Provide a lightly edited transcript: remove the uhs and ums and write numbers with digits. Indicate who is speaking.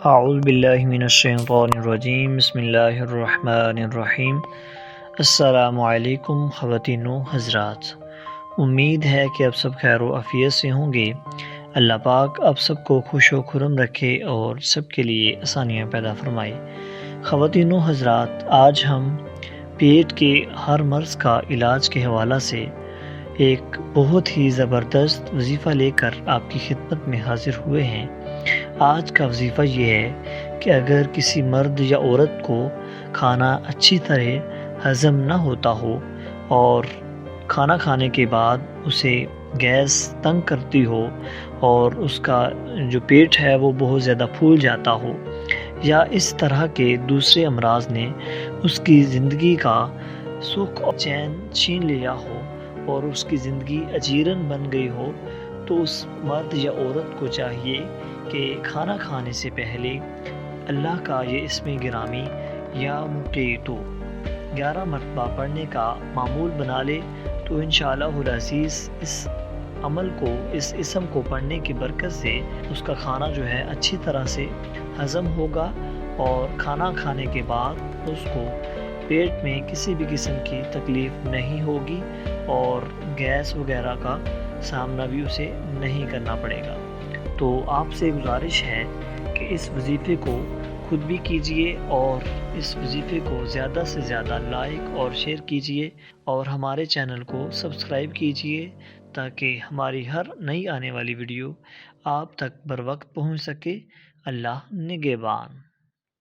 Speaker 1: اعوذ باللہ من الشیطان الرجیم بسم اللہ الرحمن الرحیم۔ السلام علیکم خواتین و حضرات، امید ہے کہ آپ سب خیر و عافیت سے ہوں گے۔ اللہ پاک آپ سب کو خوش و خرم رکھے اور سب کے لیے آسانیاں پیدا فرمائے۔ خواتین و حضرات، آج ہم پیٹ کے ہر مرض کا علاج کے حوالہ سے ایک بہت ہی زبردست وظیفہ لے کر آپ کی خدمت میں حاضر ہوئے ہیں۔ آج کا وظیفہ یہ ہے کہ اگر کسی مرد یا عورت کو کھانا اچھی طرح ہضم نہ ہوتا ہو اور کھانا کھانے کے بعد اسے گیس تنگ کرتی ہو اور اس کا جو پیٹ ہے وہ بہت زیادہ پھول جاتا ہو، یا اس طرح کے دوسرے امراض نے اس کی زندگی کا سکھ اور چین چھین لیا ہو اور اس کی زندگی اجیرن بن گئی ہو، تو اس مرد یا عورت کو چاہیے کہ کھانا کھانے سے پہلے اللہ کا یہ اسم گرامی یا مقیتو 11 مرتبہ پڑھنے کا معمول بنا لے، تو انشاءاللہ العزیز اس عمل کو، اس اسم کو پڑھنے کی برکت سے اس کا کھانا جو ہے اچھی طرح سے ہضم ہوگا اور کھانا کھانے کے بعد اس کو پیٹ میں کسی بھی قسم کی تکلیف نہیں ہوگی اور گیس وغیرہ کا سامنا بھی اسے نہیں کرنا پڑے گا۔ تو آپ سے گزارش ہے کہ اس وظیفے کو خود بھی کیجئے اور اس وظیفے کو زیادہ سے زیادہ لائک اور شیئر کیجئے اور ہمارے چینل کو سبسکرائب کیجئے تاکہ ہماری ہر نئی آنے والی ویڈیو آپ تک بر وقت پہنچ سکے۔ اللہ نگہبان۔